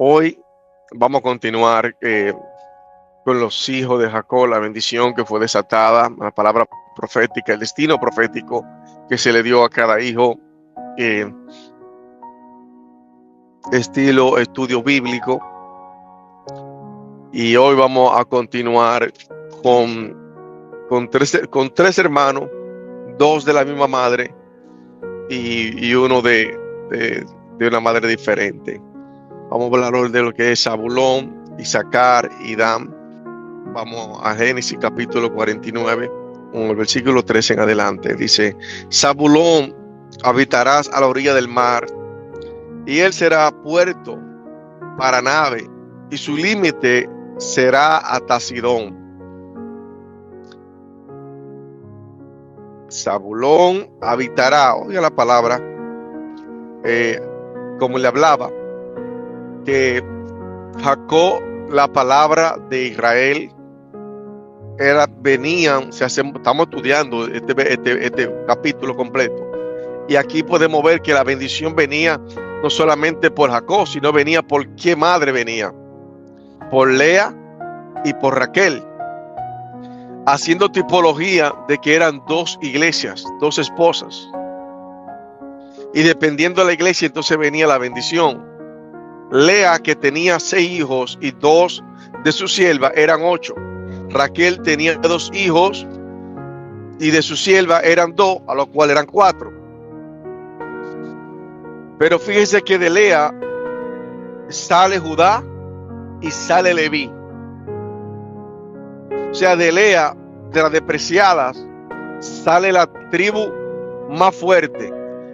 Hoy vamos a continuar con los hijos de Jacob, la bendición que fue desatada, la palabra profética, el destino profético que se le dio a cada hijo, estilo estudio bíblico. Y hoy vamos a continuar con tres hermanos, dos de la misma madre y uno de una madre diferente. Vamos a hablar de lo que es Zabulón, Isaacar y Dan. Vamos a Génesis capítulo 49, el versículo 13 en adelante. Dice: Zabulón, habitarás a la orilla del mar, y él será puerto para nave, y su límite será hasta Sidón. Zabulón habitará, oiga la palabra, como le hablaba, que Jacob, la palabra de Israel, estamos estudiando este capítulo completo, y aquí podemos ver que la bendición venía no solamente por Jacob, sino venía por qué madre venía, por Lea y por Raquel, haciendo tipología de que eran dos iglesias, dos esposas, y dependiendo de la iglesia entonces venía la bendición. Lea, que tenía 6 hijos y 2 de su sierva, eran 8. Raquel tenía 2 hijos y de su sierva eran 2, a lo cual eran 4. Pero fíjese que de Lea sale Judá y sale Leví. O sea, de Lea, de las despreciadas, sale la tribu más fuerte.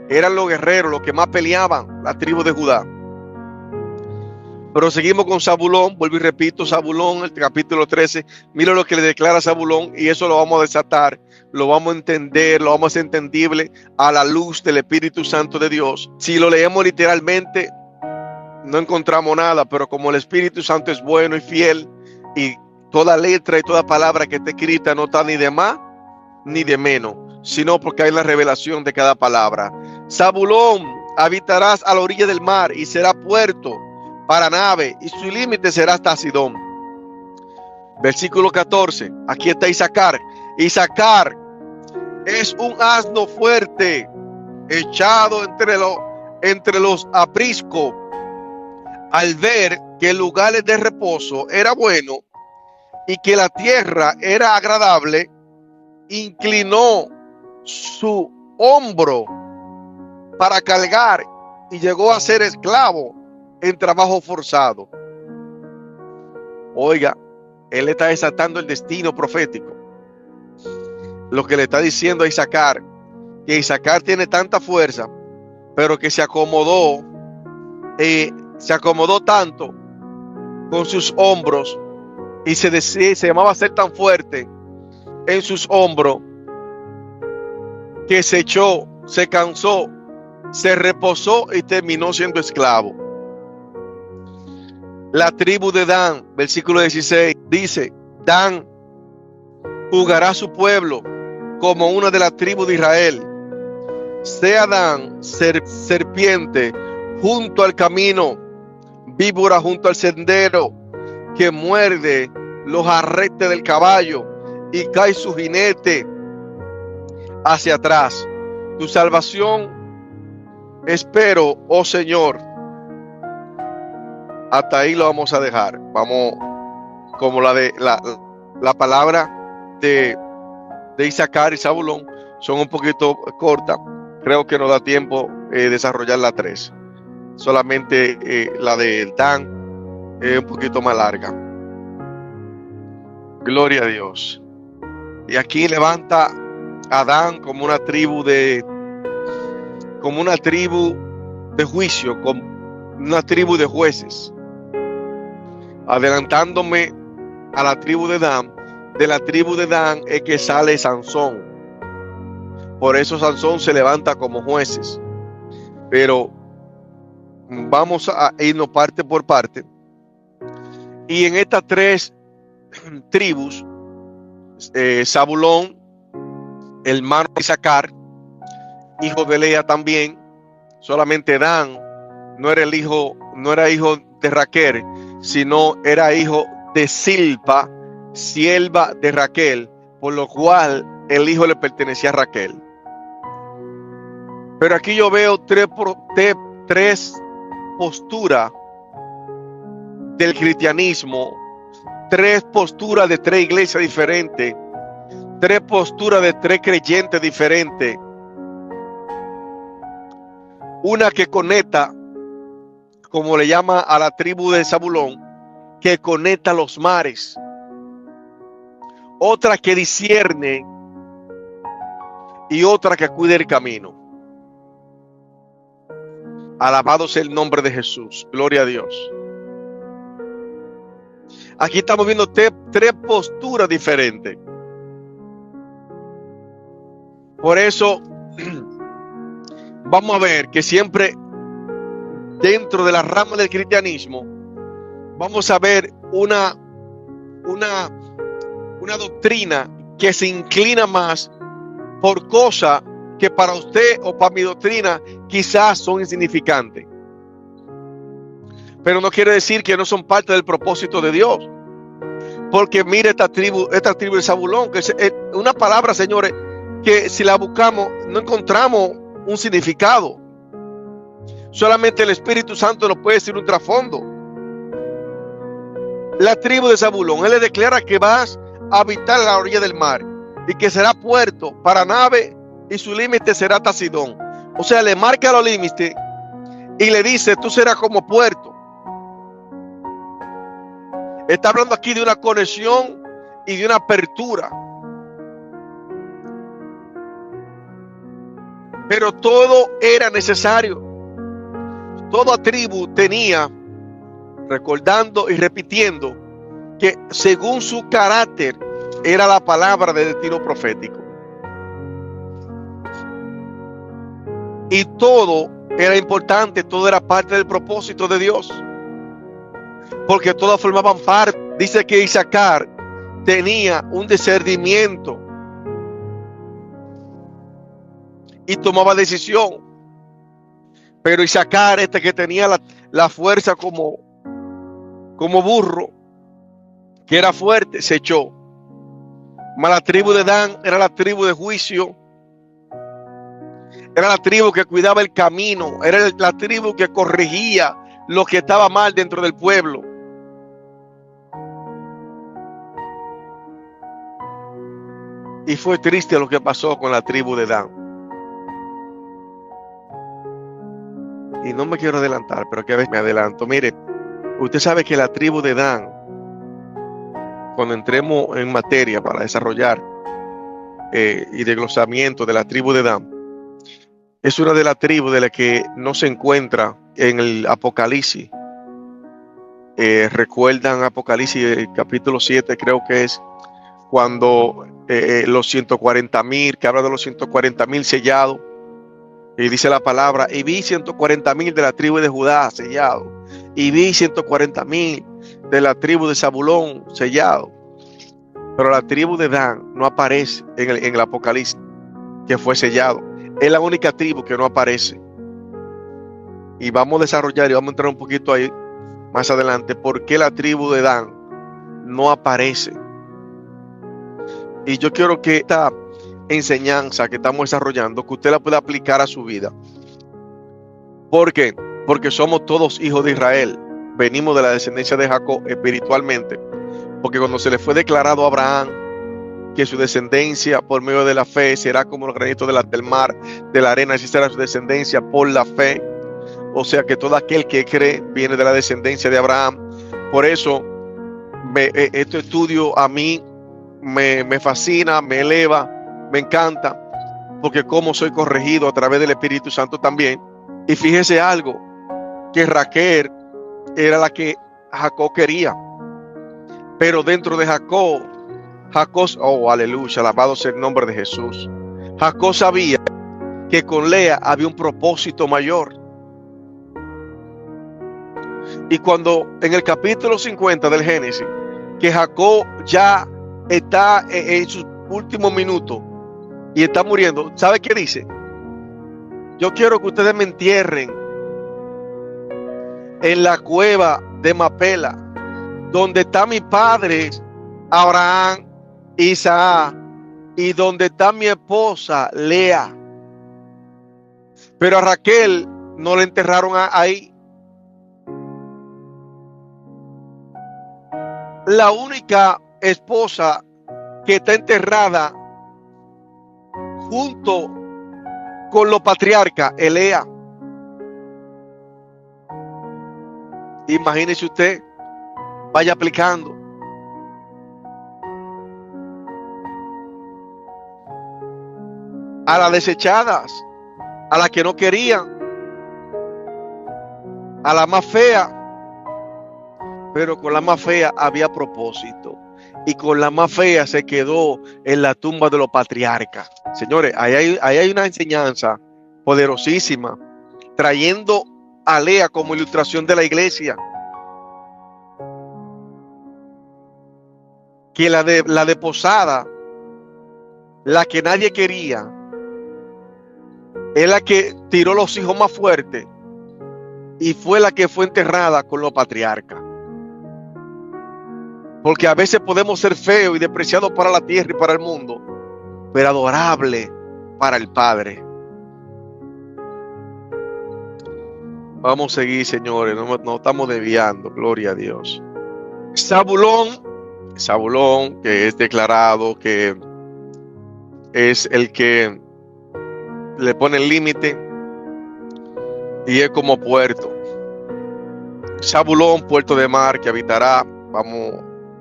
Eran los guerreros, los que más peleaban, la tribu de Judá. Pero seguimos con Zabulón, vuelvo y repito, Zabulón, el capítulo 13, mira lo que le declara Zabulón, y eso lo vamos a desatar, lo vamos a entender, lo vamos a hacer entendible a la luz del Espíritu Santo de Dios. Si lo leemos literalmente, no encontramos nada, pero como el Espíritu Santo es bueno y fiel, y toda letra y toda palabra que está escrita no está ni de más ni de menos, sino porque hay la revelación de cada palabra. Zabulón, habitarás a la orilla del mar y será puerto para nave, y su límite será hasta Sidón. Versículo 14, aquí está Isaacar. Isaacar es un asno fuerte, echado entre los apriscos. Al ver que el lugar de reposo era bueno y que la tierra era agradable, inclinó su hombro para cargar y llegó a ser esclavo en trabajo forzado. Oiga, él está desatando el destino profético. Lo que le está diciendo a Isaacar, que Isaacar tiene tanta fuerza, pero que se acomodó tanto con sus hombros, y se llamaba ser tan fuerte en sus hombros, que se echó, se cansó, se reposó y terminó siendo esclavo. La tribu de Dan, versículo 16, dice: Dan jugará su pueblo como una de las tribus de Israel. Sea Dan serpiente junto al camino, víbora junto al sendero, que muerde los arretes del caballo y cae su jinete hacia atrás. Tu salvación espero, oh Señor. Hasta ahí lo vamos a dejar. Vamos, como la palabra de Isaacar y Zabulón son un poquito cortas. Creo que no da tiempo desarrollar la 3. Solamente la de Dan es un poquito más larga. Gloria a Dios. Y aquí levanta a Dan como una tribu de juicio, como una tribu de jueces. Adelantándome a la tribu de Dan, de la tribu de Dan es que sale Sansón. Por eso Sansón se levanta como jueces. Pero vamos a irnos parte por parte. Y en estas 3 tribus, Zabulón, hermano de Isaacar, hijo de Lea también. Solamente Dan no era hijo de Raquel, sino era hijo de Silpa, sierva de Raquel, por lo cual el hijo le pertenecía a Raquel. Pero aquí yo veo tres posturas del cristianismo, tres posturas de tres iglesias diferentes, tres posturas de tres creyentes diferentes. Una que conecta, como le llama a la tribu de Zabulón, que conecta los mares. Otra que discierne y otra que cuida el camino. Alabado sea el nombre de Jesús. Gloria a Dios. Aquí estamos viendo tres posturas diferentes. Por eso vamos a ver que siempre dentro de la rama del cristianismo vamos a ver una doctrina que se inclina más por cosas que para usted o para mi doctrina quizás son insignificantes. Pero no quiere decir que no son parte del propósito de Dios. Porque mire esta tribu de Zabulón, que es una palabra, señores, que si la buscamos no encontramos un significado. Solamente el Espíritu Santo nos puede decir un trasfondo. La tribu de Zabulón, él le declara que vas a habitar a la orilla del mar y que será puerto para nave y su límite será hasta Sidón. O sea, le marca los límites y le dice, tú serás como puerto. Está hablando aquí de una conexión y de una apertura. Pero todo era necesario. Toda tribu tenía, recordando y repitiendo, que según su carácter era la palabra de destino profético. Y todo era importante, todo era parte del propósito de Dios. Porque todas formaban parte. Dice que Isaacar tenía un discernimiento y tomaba decisión. Pero Isaacar, que tenía la fuerza como burro, que era fuerte, se echó. Mas la tribu de Dan era la tribu de juicio. Era la tribu que cuidaba el camino. Era la tribu que corregía lo que estaba mal dentro del pueblo. Y fue triste lo que pasó con la tribu de Dan. Y no me quiero adelantar, pero que a veces me adelanto. Mire, usted sabe que la tribu de Dan, cuando entremos en materia para desarrollar y desglosamiento de la tribu de Dan, es una de las tribus de las que no se encuentra en el Apocalipsis. Recuerdan Apocalipsis, el capítulo 7, creo que es cuando los 140,000, que habla de los 140,000 sellados, y dice la palabra, y vi 140,000 de la tribu de Judá sellados, y vi 140,000 de la tribu de Zabulón sellados. Pero la tribu de Dan no aparece en el Apocalipsis, que fue sellado. Es la única tribu que no aparece. Y vamos a desarrollar y vamos a entrar un poquito ahí más adelante, por qué la tribu de Dan no aparece. Y yo quiero que esta enseñanza que estamos desarrollando, que usted la pueda aplicar a su vida. ¿Por qué? Porque somos todos hijos de Israel. Venimos de la descendencia de Jacob espiritualmente. Porque cuando se le fue declarado a Abraham que su descendencia por medio de la fe será como los granitos del mar, de la arena, así será su descendencia por la fe. O sea que todo aquel que cree viene de la descendencia de Abraham. Por eso este estudio a mí me fascina, me eleva, me encanta, porque como soy corregido a través del Espíritu Santo también. Y fíjese algo, que Raquel era la que Jacob quería, pero dentro de Jacob, oh aleluya, alabado sea el nombre de Jesús. Jacob sabía que con Lea había un propósito mayor. Y cuando en el capítulo 50 del Génesis, que Jacob ya está en sus últimos minutos y está muriendo, ¿sabe qué dice? Yo quiero que ustedes me entierren en la cueva de Mapela, donde está mi padre Abraham, Isaac, y donde está mi esposa Lea. Pero a Raquel no la enterraron ahí. La única esposa que está enterrada junto con los patriarcas es Lea. Imagínese usted, vaya aplicando. A las desechadas, a las que no querían, a la más fea, pero con la más fea había propósito, y con la más fea se quedó en la tumba de los patriarcas. Señores, ahí hay una enseñanza poderosísima, trayendo a Lea como ilustración de la iglesia, que la desposada, la que nadie quería, es la que tiró los hijos más fuertes y fue la que fue enterrada con los patriarcas. Porque a veces podemos ser feos y despreciados para la tierra y para el mundo, pero adorable para el Padre. Vamos a seguir, señores, no estamos desviando, gloria a Dios. Zabulón, que es declarado que es el que le pone el límite y es como puerto. Zabulón, puerto de mar que habitará. Vamos,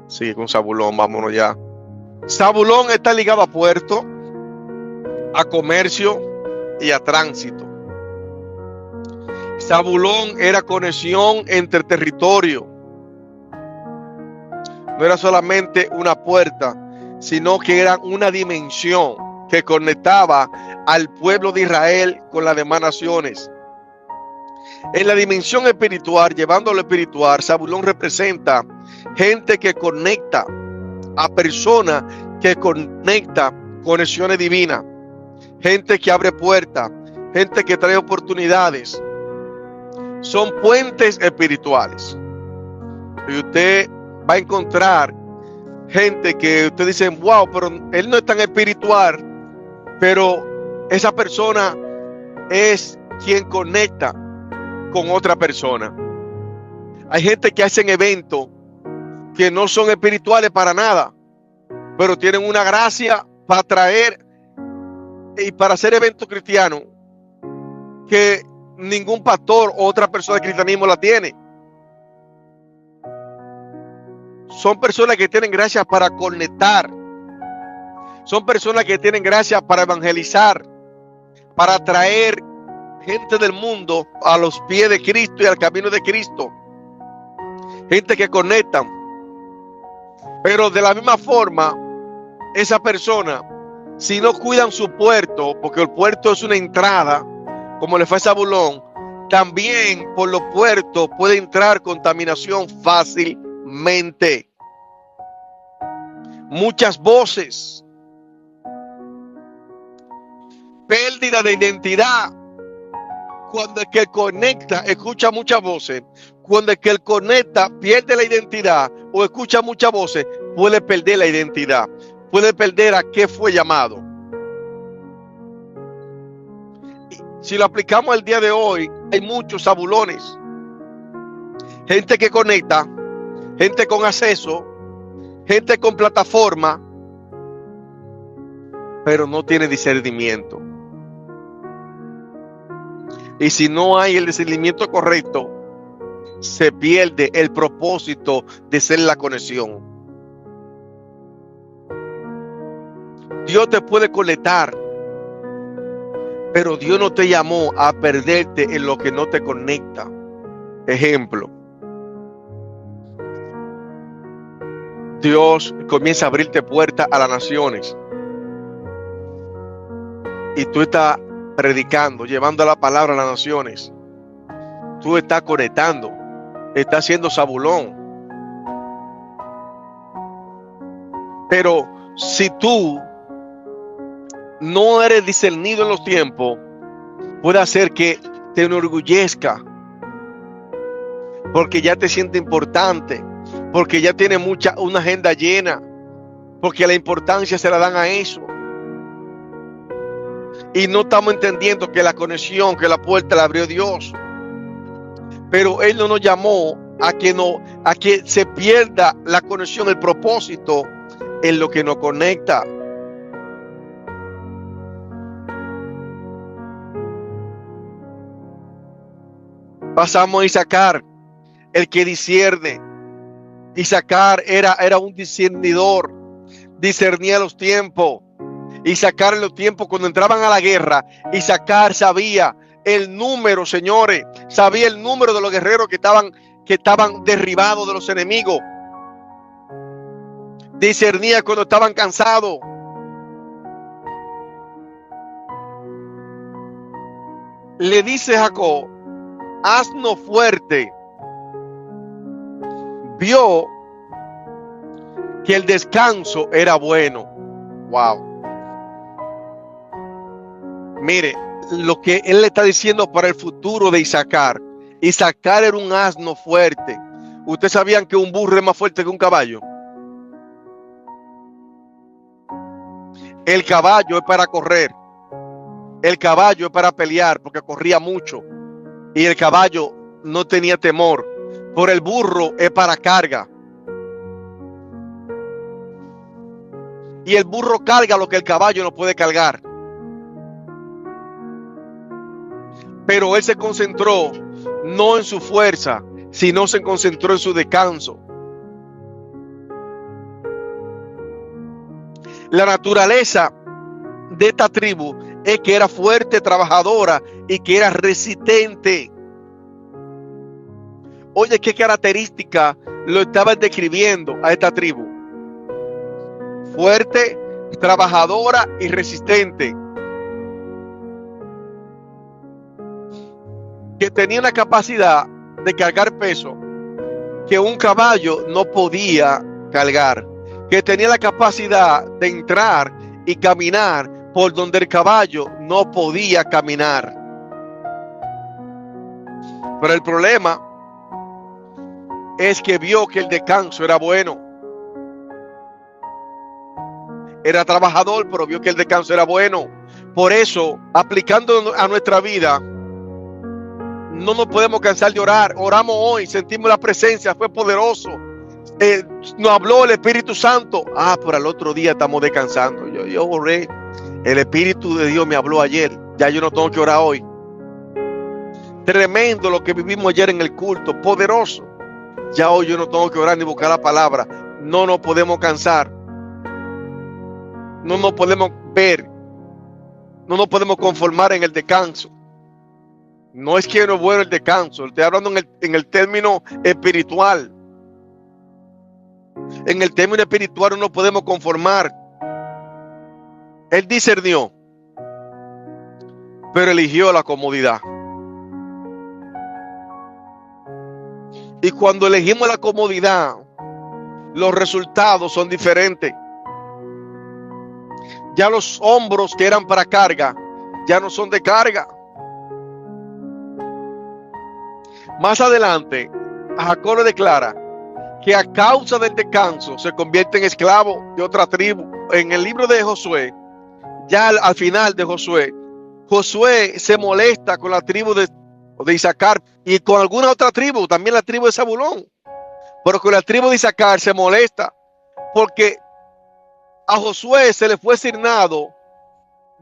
sigue con Zabulón, vámonos ya. Zabulón está ligado a puerto, a comercio y a tránsito. Zabulón era conexión entre territorio. No era solamente una puerta, sino que era una dimensión que conectaba al pueblo de Israel con las demás naciones. En la dimensión espiritual, llevando a lo espiritual, Zabulón representa gente que conecta a personas, que conecta conexiones divinas, gente que abre puertas, gente que trae oportunidades. Son puentes espirituales. Y usted va a encontrar gente que usted dice, wow, pero él no es tan espiritual, pero esa persona es quien conecta con otra persona. Hay gente que hacen eventos que no son espirituales para nada, pero tienen una gracia para traer y para hacer eventos cristianos que ningún pastor o otra persona de cristianismo la tiene. Son personas que tienen gracia para conectar. Son personas que tienen gracia para evangelizar, para traer gente del mundo a los pies de Cristo y al camino de Cristo. Gente que conectan. Pero de la misma forma, esa persona, si no cuidan su puerto, porque el puerto es una entrada, como le fue a Zabulón, también por los puertos puede entrar contaminación fácilmente. Muchas voces, pérdida de identidad. Cuando el que conecta escucha muchas voces, cuando el que conecta pierde la identidad o escucha muchas voces, puede perder la identidad, puede perder a qué fue llamado. Si lo aplicamos al día de hoy, hay muchos zabulones, gente que conecta, gente con acceso, gente con plataforma, pero no tiene discernimiento. Y si no hay el discernimiento correcto, se pierde el propósito de ser la conexión. Dios te puede conectar, pero Dios no te llamó a perderte en lo que no te conecta. Ejemplo, Dios comienza a abrirte puertas a las naciones y tú estás predicando, llevando la palabra a las naciones. Tú estás conectando, estás siendo Zabulón. Pero si tú no eres discernido en los tiempos, puede hacer que te enorgullezca, porque ya te sientes importante, porque ya tiene una agenda llena, porque la importancia se la dan a eso. Y no estamos entendiendo que la conexión, que la puerta la abrió Dios. Pero Él no nos llamó a que se pierda la conexión, el propósito en lo que nos conecta. Pasamos a Isaacar, el que discierne. Isaacar era un discernidor, discernía los tiempos. Isaacar en los tiempos cuando entraban a la guerra, Isaacar sabía el número, señores, sabía el número de los guerreros que estaban derribados de los enemigos. Discernía cuando estaban cansados. Le dice Jacob, asno fuerte, vio que el descanso era bueno. Wow. Mire, lo que él le está diciendo para el futuro de Isaacar. Isaacar era un asno fuerte. ¿Ustedes sabían que un burro es más fuerte que un caballo? El caballo es para correr. El caballo es para pelear porque corría mucho. Y el caballo no tenía temor. Por el burro es para carga. Y el burro carga lo que el caballo no puede cargar. Pero él se concentró no en su fuerza, sino se concentró en su descanso. La naturaleza de esta tribu es que era fuerte, trabajadora y que era resistente. Oye, ¿qué característica lo estaban describiendo a esta tribu? Fuerte, trabajadora y resistente. Que tenía la capacidad de cargar peso que un caballo no podía cargar. Que tenía la capacidad de entrar y caminar por donde el caballo no podía caminar. Pero el problema es que vio que el descanso era bueno. Era trabajador, pero vio que el descanso era bueno. Por eso, aplicando a nuestra vida, no nos podemos cansar de orar. Oramos hoy, sentimos la presencia, fue poderoso. Nos habló el Espíritu Santo. Pero al otro día estamos descansando. Yo oré. El Espíritu de Dios me habló ayer. Ya yo no tengo que orar hoy. Tremendo lo que vivimos ayer en el culto. Poderoso. Ya hoy yo no tengo que orar ni buscar la palabra. No nos podemos cansar. No nos podemos ver. No nos podemos conformar en el descanso. No es que no es bueno el descanso. Estoy hablando en el término espiritual. En el término espiritual no nos podemos conformar. Él discernió, pero eligió la comodidad. Y cuando elegimos la comodidad, los resultados son diferentes. Ya los hombros que eran para carga, ya no son de carga. Más adelante, Jacob le declara que a causa del descanso se convierte en esclavo de otra tribu. En el libro de Josué, ya al final de Josué, Josué se molesta con la tribu de Isaacar y con alguna otra tribu, también la tribu de Zabulón. Pero con la tribu de Isaacar se molesta porque a Josué se le fue asignado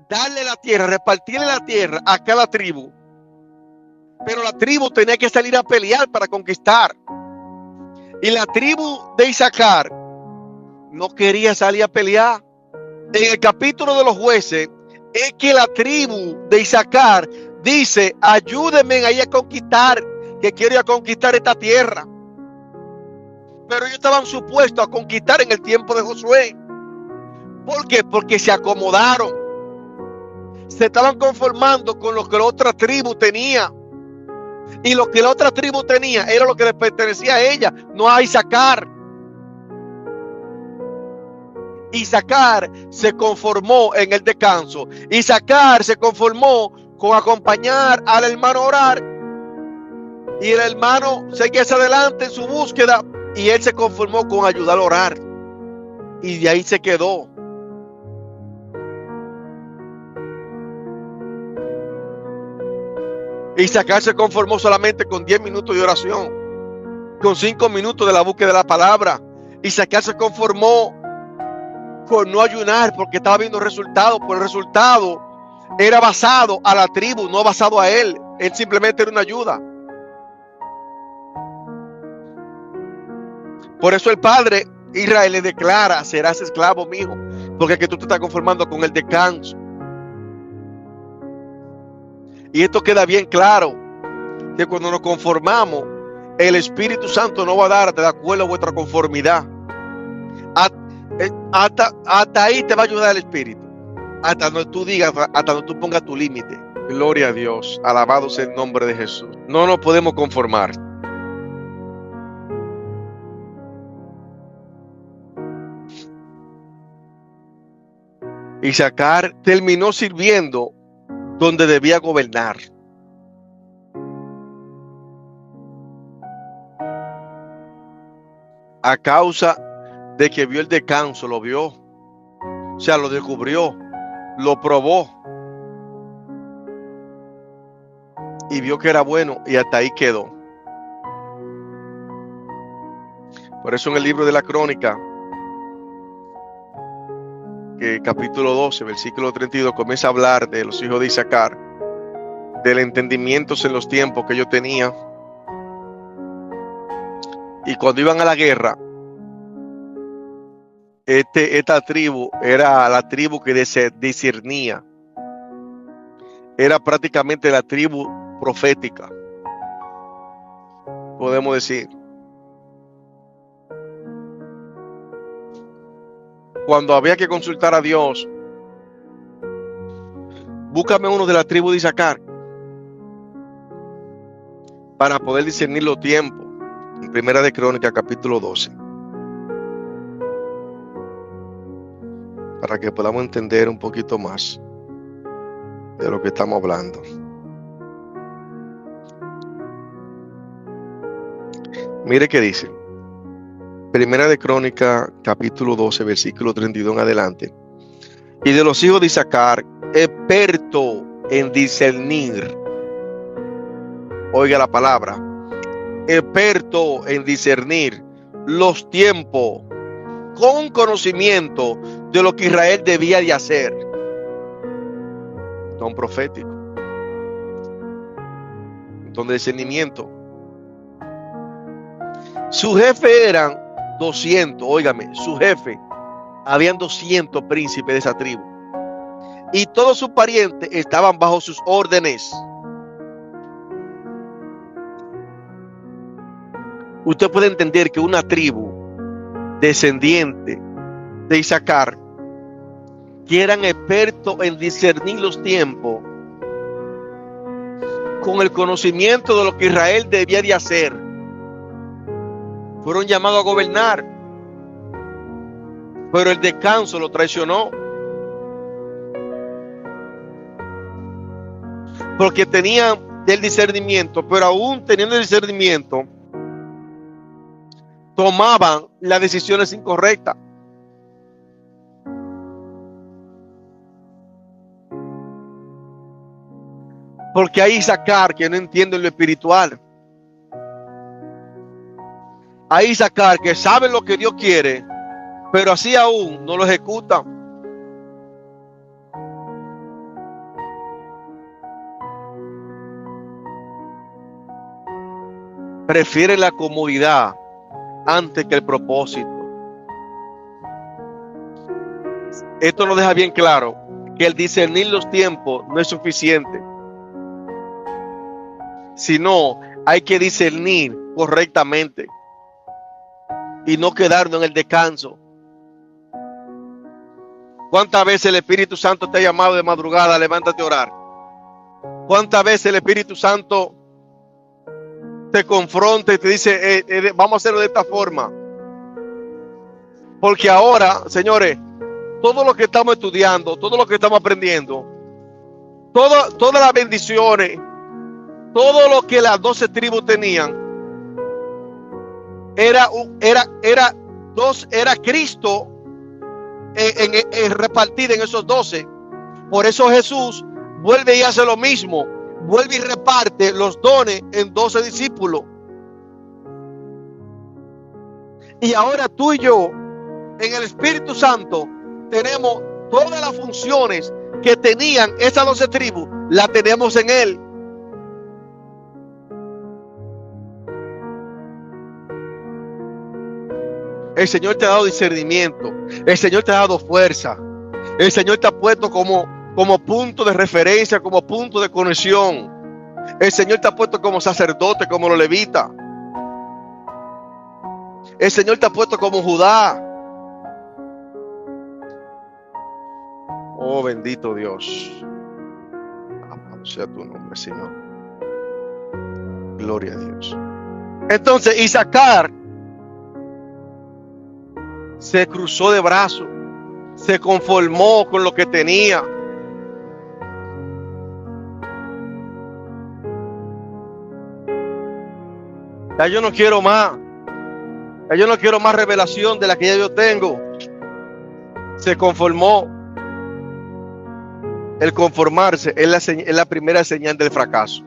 darle la tierra, repartirle la tierra a cada tribu. Pero la tribu tenía que salir a pelear para conquistar. Y la tribu de Isaacar no quería salir a pelear. En el capítulo de los jueces es que la tribu de Isaacar dice: ayúdenme ahí a conquistar, que quiero ir a conquistar esta tierra. Pero ellos estaban supuestos a conquistar en el tiempo de Josué. ¿Por qué? Porque se acomodaron. Se estaban conformando con lo que la otra tribu tenía. Y lo que la otra tribu tenía era lo que le pertenecía a ella, no a Isaacar. Isaacar se conformó en el descanso. Isaacar se conformó con acompañar al hermano a orar. Y el hermano seguía hacia adelante en su búsqueda y él se conformó con ayudar a orar. Y de ahí se quedó. Isaacar se conformó solamente con 10 minutos de oración, con 5 minutos de la búsqueda de la palabra. Isaacar se conformó con no ayunar porque estaba viendo resultados, pero el resultado era basado a la tribu, no basado a él. Él simplemente era una ayuda. Por eso el padre Israel le declara: serás esclavo mío, porque es que tú te estás conformando con el descanso. Y esto queda bien claro, que cuando nos conformamos, el Espíritu Santo no va a dar de acuerdo a vuestra conformidad. Hasta ahí te va a ayudar el Espíritu. Hasta donde tú digas, hasta donde tú pongas tu límite. Gloria a Dios, alabado sea el nombre de Jesús. No nos podemos conformar. Isaacar terminó sirviendo donde debía gobernar. A causa de que vio el descanso, lo vio. O sea, lo descubrió, lo probó. Y vio que era bueno y hasta ahí quedó. Por eso en el libro de la Crónica, capítulo 12, versículo 32, comienza a hablar de los hijos de Isaacar, del entendimiento en los tiempos que ellos tenían. Y cuando iban a la guerra, esta tribu era la tribu que discernía. Era prácticamente la tribu profética, podemos decir. Cuando había que consultar a Dios, búscame uno de la tribu de Isaacar para poder discernir los tiempos. En Primera de Crónica, capítulo 12. Para que podamos entender un poquito más de lo que estamos hablando. Mire qué dice. Primera de Crónica, capítulo 12, versículo 32 en adelante. Y de los hijos de Isaacar, experto en discernir. Oiga la palabra. Experto en discernir los tiempos, con conocimiento de lo que Israel debía de hacer. Don profético. Don de discernimiento. Su jefe eran 200, óigame, su jefe, habían 200 príncipes de esa tribu. Y todos sus parientes estaban bajo sus órdenes. Usted puede entender que una tribu descendiente de Isaacar, que eran expertos en discernir los tiempos, con el conocimiento de lo que Israel debía de hacer, fueron llamados a gobernar, pero el descanso lo traicionó, porque tenían el discernimiento, pero aún teniendo el discernimiento, tomaban las decisiones incorrectas. Porque hay Isaacar que no entiende lo espiritual. Hay Isaacar que sabe lo que Dios quiere, pero así aún no lo ejecutan. Prefieren la comodidad antes que el propósito. Esto nos deja bien claro que el discernir los tiempos no es suficiente, sino hay que discernir correctamente y no quedarnos en el descanso. ¿Cuántas veces el Espíritu Santo te ha llamado de madrugada? Levántate a orar. ¿Cuántas veces el Espíritu Santo te confronta y te dice, vamos a hacerlo de esta forma? Porque ahora, señores, todo lo que estamos estudiando, todo lo que estamos aprendiendo, todas las bendiciones todo lo que las 12 tribus tenían era Cristo repartido en esos 12. Por eso Jesús vuelve y hace lo mismo, vuelve y reparte los dones en 12 discípulos. Y ahora tú y yo, en el Espíritu Santo, tenemos todas las funciones que tenían esas 12 tribus, las tenemos en Él. El Señor te ha dado discernimiento, el Señor te ha dado fuerza, el Señor te ha puesto como punto de referencia, como punto de conexión. El Señor te ha puesto como sacerdote, como los levitas. El Señor te ha puesto como Judá. Oh, bendito Dios. Alabado sea tu nombre, Señor. Gloria a Dios. Entonces, Isaacar se cruzó de brazos, se conformó con lo que tenía. Ya yo no quiero más. Ya yo no quiero más revelación de la que ya yo tengo. Se conformó. El conformarse es la primera señal del fracaso.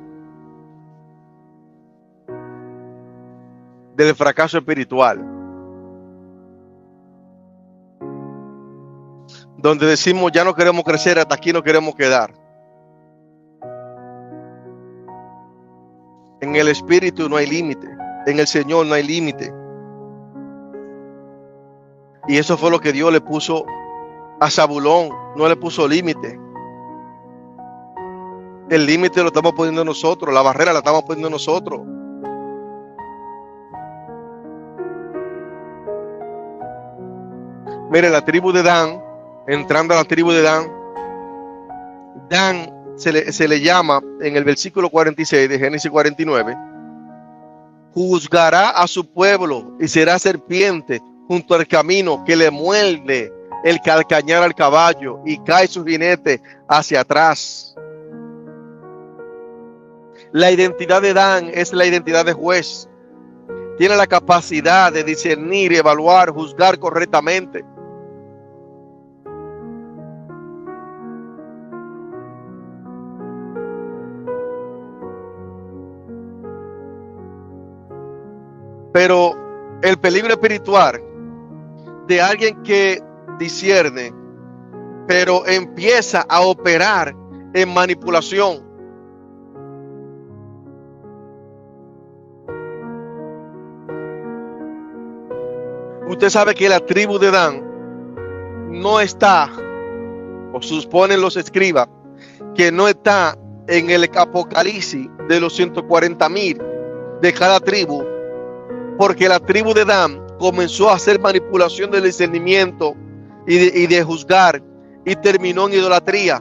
Del fracaso espiritual. Donde decimos ya no queremos crecer, hasta aquí no queremos quedar. En el Espíritu no hay límite. En el Señor no hay límite. Y eso fue lo que Dios le puso a Zabulón. No le puso límite. El límite lo estamos poniendo nosotros. La barrera la estamos poniendo nosotros. Mire, la tribu de Dan, entrando a la tribu de Dan, Dan se le llama en el versículo 46 de Génesis 49, juzgará a su pueblo y será serpiente junto al camino que le muerde el calcañar al caballo y cae su jinete hacia atrás. La identidad de Dan es la identidad de juez. Tiene la capacidad de discernir, evaluar, juzgar correctamente. Pero el peligro espiritual de alguien que discierne, pero empieza a operar en manipulación. Usted sabe que la tribu de Dan no está, o suponen los escribas, que no está en el Apocalipsis de los 140,000 de cada tribu, porque la tribu de Dan comenzó a hacer manipulación del discernimiento y de juzgar, y terminó en idolatría.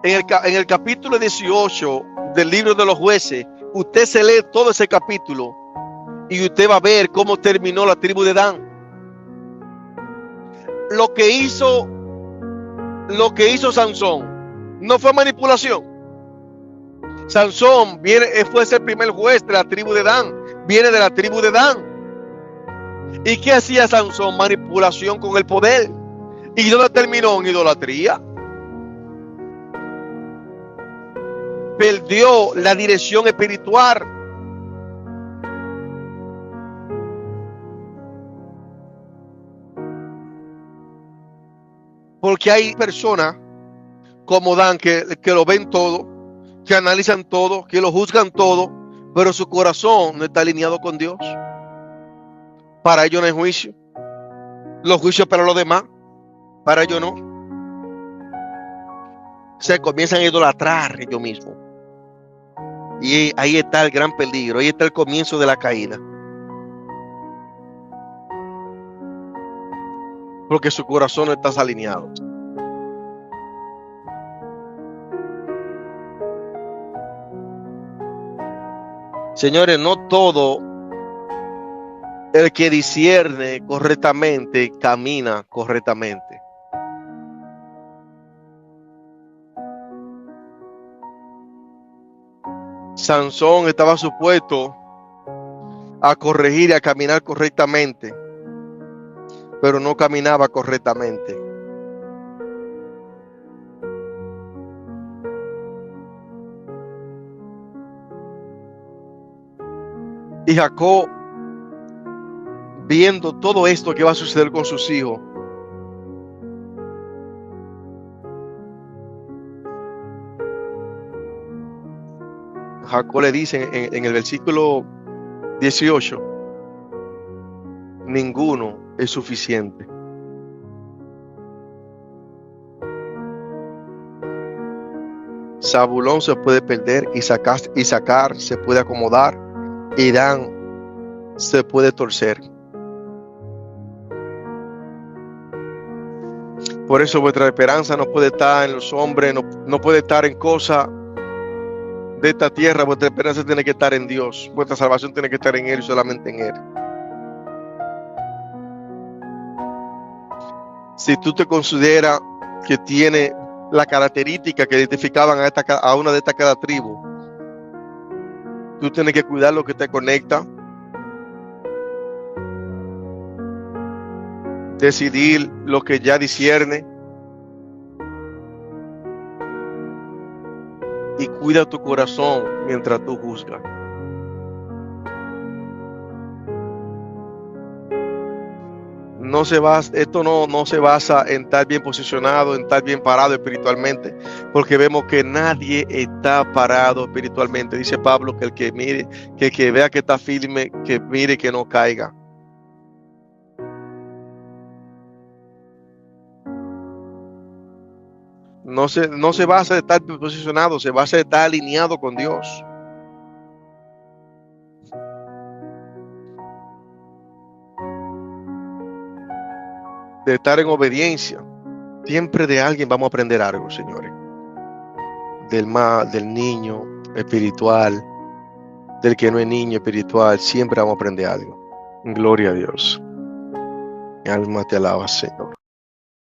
En el capítulo 18 del libro de los jueces, usted se lee todo ese capítulo y usted va a ver cómo terminó la tribu de Dan. Lo que hizo Sansón no fue manipulación. Sansón fue el primer juez de la tribu de Dan, viene de la tribu de Dan. ¿Y qué hacía Sansón? Manipulación con el poder. ¿Y dónde terminó? En idolatría. Perdió la dirección espiritual. Porque hay personas como Dan que lo ven todo, que analizan todo, que lo juzgan todo, pero su corazón no está alineado con Dios. Para ellos no hay juicio. Los juicios para los demás, para ellos no. Se comienzan a idolatrar ellos mismos. Y ahí está el gran peligro, ahí está el comienzo de la caída. Porque su corazón no está alineado. Señores, no todo el que discierne correctamente camina correctamente. Sansón estaba supuesto a corregir y a caminar correctamente, pero no caminaba correctamente. Y Jacob, viendo todo esto que va a suceder con sus hijos, Jacob le dice en el versículo 18, ninguno es suficiente. Zabulón se puede perder, Isaacar se puede acomodar, y Dan se puede torcer. Por eso vuestra esperanza no puede estar en los hombres, no puede estar en cosas de esta tierra. Vuestra esperanza tiene que estar en Dios. Vuestra salvación tiene que estar en Él y solamente en Él. Si tú te consideras que tiene la característica que identificaban a una de estas cada tribu, tú tienes que cuidar lo que te conecta, decidir lo que ya discierne, y cuida tu corazón mientras tú juzgas. Esto no se basa en estar bien posicionado, en estar bien parado espiritualmente, porque vemos que nadie está parado espiritualmente. Dice Pablo que el que mire, que el que vea que está firme, que mire que no caiga. No se basa en estar posicionado, se basa en estar alineado con Dios. De estar en obediencia. Siempre de alguien vamos a aprender algo, señores. Del niño espiritual, del que no es niño espiritual, siempre vamos a aprender algo. Gloria a Dios. Mi alma te alaba, Señor.